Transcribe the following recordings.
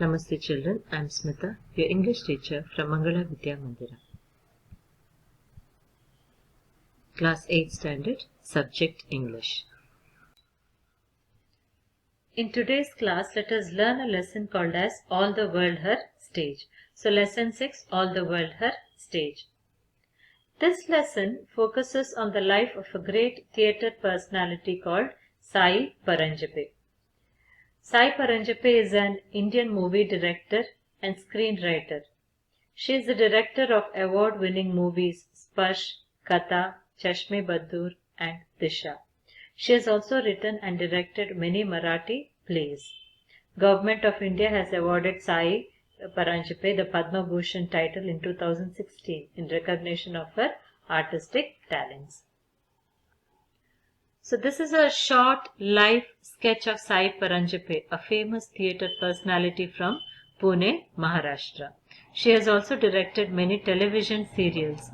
Namaste children, I am Smita, your English teacher from Mangala Vidya Mandira. Class 8 Standard, Subject English. In today's class, let us learn a lesson called as All the World Her Stage. So lesson 6, All the World Her Stage. This lesson focuses on the life of a great theatre personality called Sai Paranjape. Sai Paranjape is an Indian movie director and screenwriter. She is the director of award-winning movies Sparsh, Katha, Chashme Baddur and Disha. She has also written and directed many Marathi plays. Government of India has awarded Sai Paranjape the Padma Bhushan title in 2016 in recognition of her artistic talents. So this is a short life sketch of Sai Paranjape, a famous theatre personality from Pune, Maharashtra. She has also directed many television serials.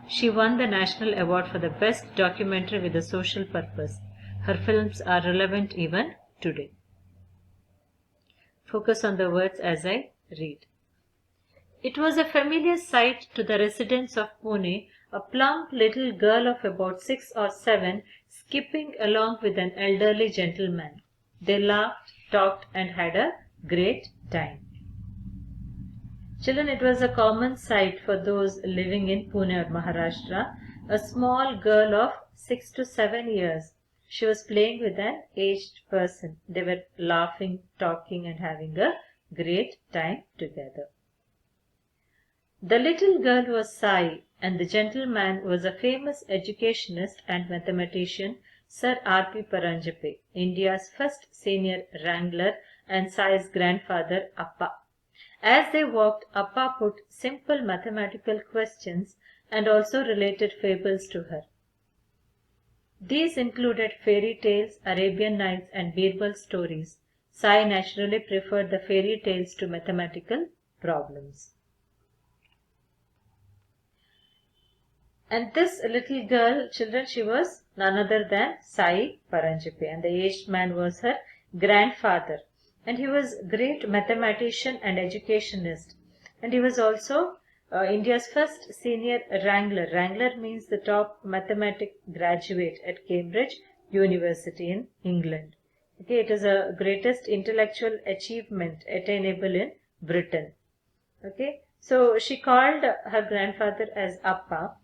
She won the National Award for the Best Documentary with a Social Purpose. Her films are relevant even today. Focus on the words as I read. It was a familiar sight to the residents of Pune, a plump little girl of about 6 or 7 skipping along with an elderly gentleman. They laughed, talked and had a great time. Children, it was a common sight for those living in Pune or Maharashtra. A small girl of 6 to 7 years. She was playing with an aged person. They were laughing, talking and having a great time together. The little girl was Sai and the gentleman was a famous educationist and mathematician, Sir R.P. Paranjape, India's first senior wrangler and Sai's grandfather Appa. As they walked, Appa put simple mathematical questions and also related fables to her. These included fairy tales, Arabian Nights and Birbal stories. Sai naturally preferred the fairy tales to mathematical problems. And this little girl, children, she was none other than Sai Paranjape, and the aged man was her grandfather. And he was a great mathematician and educationist. And he was also India's first senior wrangler. Wrangler means the top mathematics graduate at Cambridge University in England. Okay, it is a greatest intellectual achievement attainable in Britain. Okay, so she called her grandfather as Appa.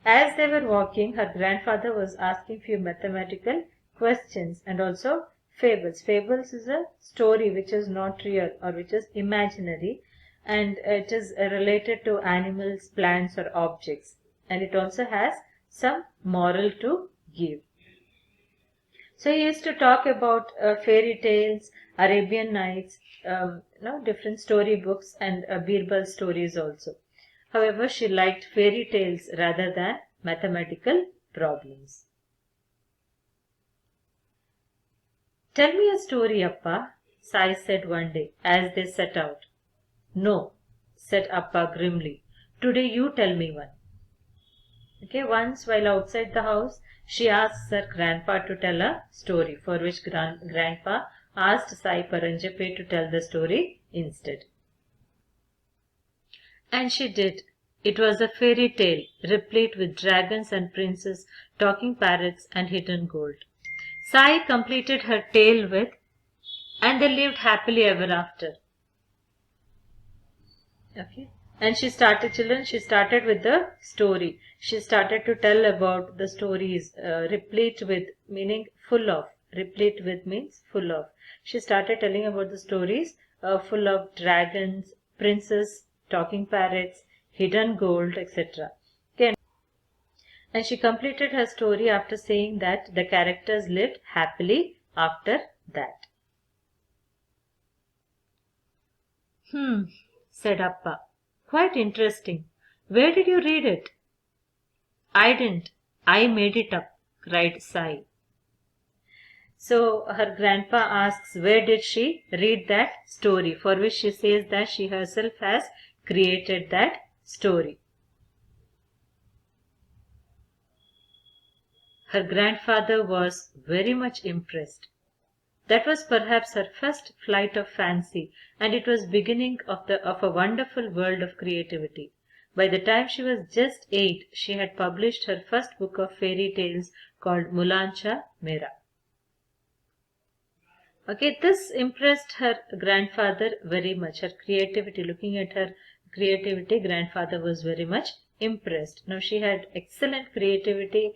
As they were walking, her grandfather was asking few mathematical questions and also fables. Fables is a story which is not real or which is imaginary, and it is related to animals, plants or objects, and it also has some moral to give. So he used to talk about fairy tales, Arabian Nights, different story books and Birbal stories also. However, she liked fairy tales rather than mathematical problems. Tell me a story, Appa, Sai said one day as they set out. No, said Appa grimly. Today you tell me one. Okay, once while outside the house, she asked her grandpa to tell a story, for which grandpa asked Sai Paranjape to tell the story instead. And she did. It was a fairy tale, replete with dragons and princes, talking parrots and hidden gold. Sai completed her tale with, and they lived happily ever after. Okay. And she started with the story. She started to tell about the stories, replete with, meaning full of. Replete with means full of. She started telling about the stories full of dragons, princes, talking parrots, hidden gold, etc. Okay. And she completed her story after saying that the characters lived happily after that. Said Appa. Quite interesting. Where did you read it? I didn't. I made it up, cried Sai. So her grandpa asks where did she read that story, for which she says that she herself has created that story. Her grandfather was very much impressed. That was perhaps her first flight of fancy, and it was beginning of a wonderful world of creativity. By the time she was just 8, she had published her first book of fairy tales called Mulancha Mera. Okay, this impressed her grandfather very much. Her creativity, looking at her creativity, grandfather was very much impressed. Now, she had excellent creativity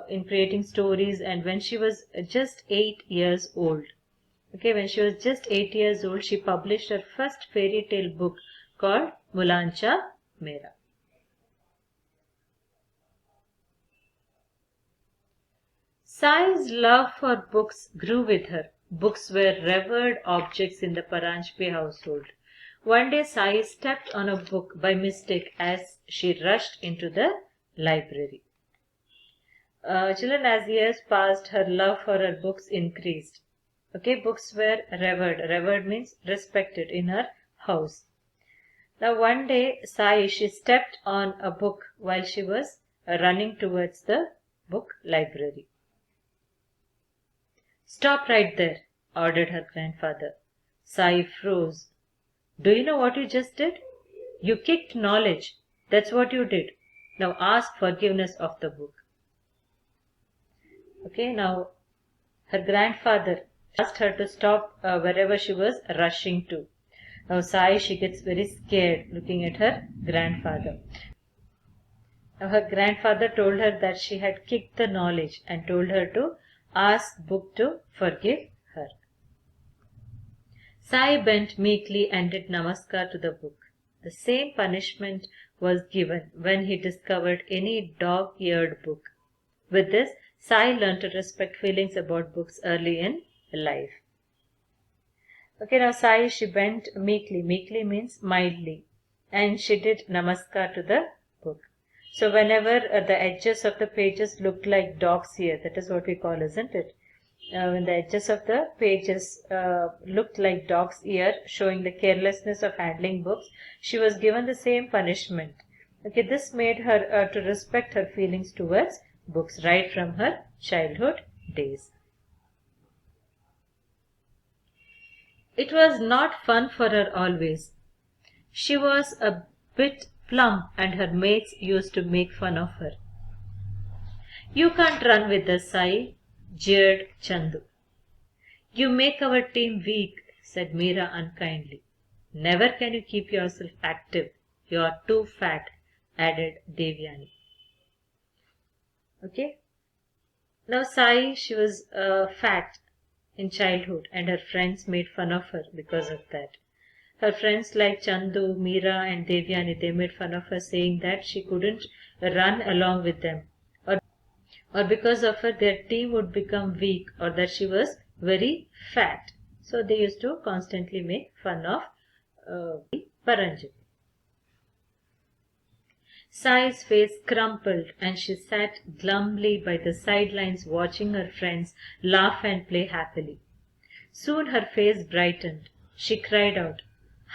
in creating stories, and when she was just 8 years old, okay, when she was just 8 years old, she published her first fairy tale book called Mulancha Mera. Sai's love for books grew with her. Books were revered objects in the Paranjpe household. One day Sai stepped on a book by mistake as she rushed into the library. Children, as years passed, her love for her books increased. Okay, books were revered. Revered means respected in her house. Now one day she stepped on a book while she was running towards the book library. "Stop right there," ordered her grandfather. Sai froze. "Do you know what you just did? You kicked knowledge. That's what you did. Now ask forgiveness of the book." Okay, now her grandfather asked her to stop wherever she was rushing to. Now she gets very scared looking at her grandfather. Now her grandfather told her that she had kicked the knowledge and told her to ask book to forgive her. Sai bent meekly and did namaskar to the book. The same punishment was given when he discovered any dog-eared book. With this, Sai learned to respect feelings about books early in life. Okay, now she bent meekly. Meekly means mildly. And she did namaskar to the book. So whenever the edges of the pages looked like dog's ear, that is what we call, isn't it? When the edges of the pages looked like dog's ear, showing the carelessness of handling books, she was given the same punishment. Okay, this made her to respect her feelings towards books right from her childhood days. It was not fun for her always. She was a bit plump and her mates used to make fun of her. "You can't run with us, Sai," jeered Chandu. "You make our team weak," said Meera unkindly. "Never can you keep yourself active. You are too fat," added Devyani. Okay. Now she was fat in childhood and her friends made fun of her because of that. Her friends like Chandu, Meera and Devyani, they made fun of her saying that she couldn't run along with them, or because of her their team would become weak, or that she was very fat. So they used to constantly make fun of Paranjali. Sai's face crumpled and she sat glumly by the sidelines watching her friends laugh and play happily. Soon her face brightened. She cried out,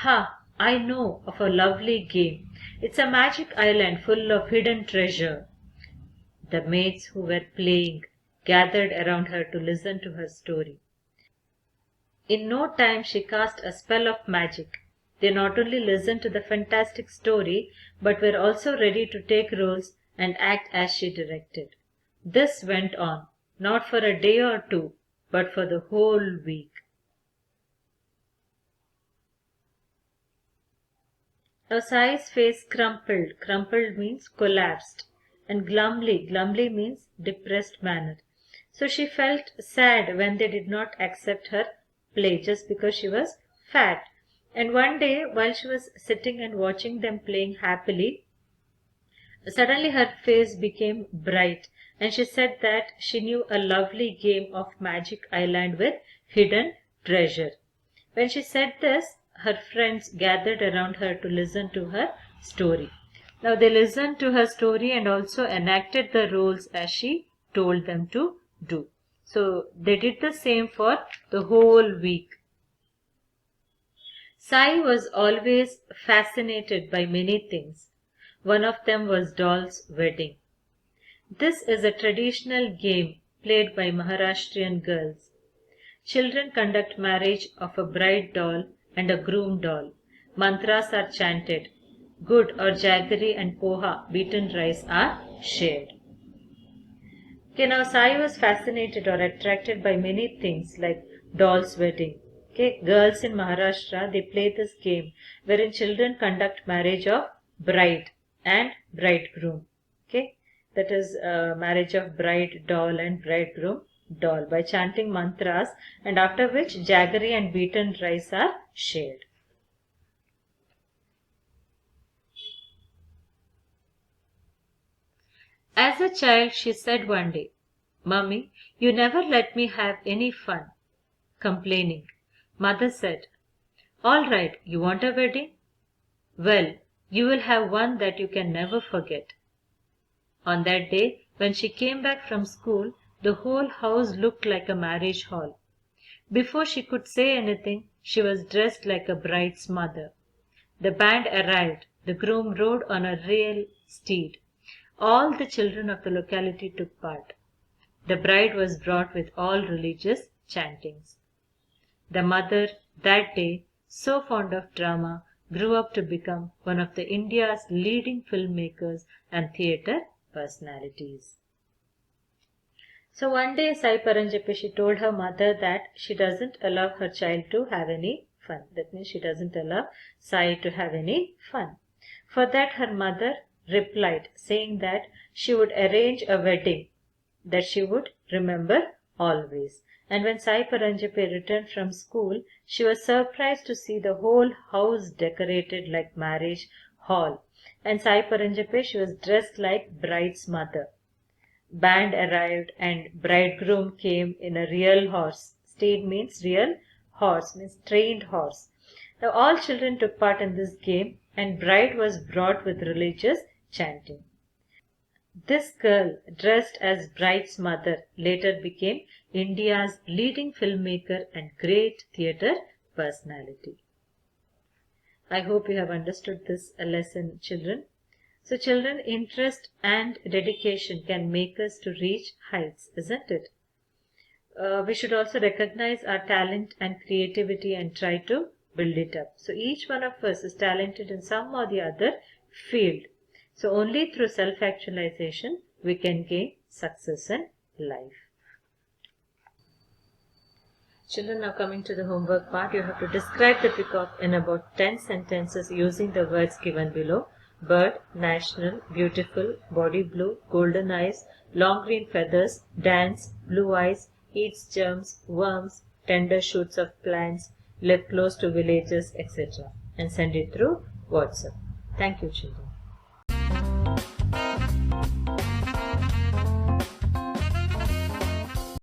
"Ha! I know of a lovely game. It's a magic island full of hidden treasure." The mates who were playing gathered around her to listen to her story. In no time she cast a spell of magic. They not only listened to the fantastic story, but were also ready to take roles and act as she directed. This went on, not for a day or two, but for the whole week. Now Sai's face crumpled. Crumpled means collapsed. And glumly. Glumly means depressed manner. So she felt sad when they did not accept her play just because she was fat. And one day, while she was sitting and watching them playing happily, suddenly her face became bright and she said that she knew a lovely game of Magic Island with hidden treasure. When she said this, her friends gathered around her to listen to her story. Now they listened to her story and also enacted the roles as she told them to do. So they did the same for the whole week. Sai was always fascinated by many things. One of them was doll's wedding. This is a traditional game played by Maharashtrian girls. Children conduct marriage of a bride doll and a groom doll. Mantras are chanted. Good or jaggery and poha, beaten rice, are shared. Okay, now Sai was fascinated or attracted by many things like doll's wedding. Okay, girls in Maharashtra, they play this game wherein children conduct marriage of bride and bridegroom. Okay, that is marriage of bride doll and bridegroom doll by chanting mantras, and after which jaggery and beaten rice are shared. As a child, she said one day, "Mummy, you never let me have any fun." Complaining. Mother said, "All right, you want a wedding? Well, you will have one that you can never forget." On that day, when she came back from school, the whole house looked like a marriage hall. Before she could say anything, she was dressed like a bride's mother. The band arrived. The groom rode on a real steed. All the children of the locality took part. The bride was brought with all religious chantings. The mother, that day, so fond of drama, grew up to become one of the India's leading filmmakers and theatre personalities. So one day Sai Paranjape, she told her mother that she doesn't allow her child to have any fun. That means she doesn't allow Sai to have any fun. For that her mother replied, saying that she would arrange a wedding that she would remember always. And when Sai Paranjape returned from school, she was surprised to see the whole house decorated like marriage hall. And Sai Paranjape, she was dressed like bride's mother. Band arrived and bridegroom came in a real horse. Steed means real, horse means trained horse. Now all children took part in this game and bride was brought with religious chanting. This girl, dressed as bride's mother, later became India's leading filmmaker and great theatre personality. I hope you have understood this lesson, children. So, children, interest and dedication can make us to reach heights, isn't it? We should also recognize our talent and creativity and try to build it up. So, each one of us is talented in some or the other field. So only through self-actualization we can gain success in life. Children, now coming to the homework part, you have to describe the peacock in about 10 sentences using the words given below. Bird, national, beautiful, body blue, golden eyes, long green feathers, dance, blue eyes, eats germs, worms, tender shoots of plants, live close to villages, etc. And send it through WhatsApp. Thank you, children.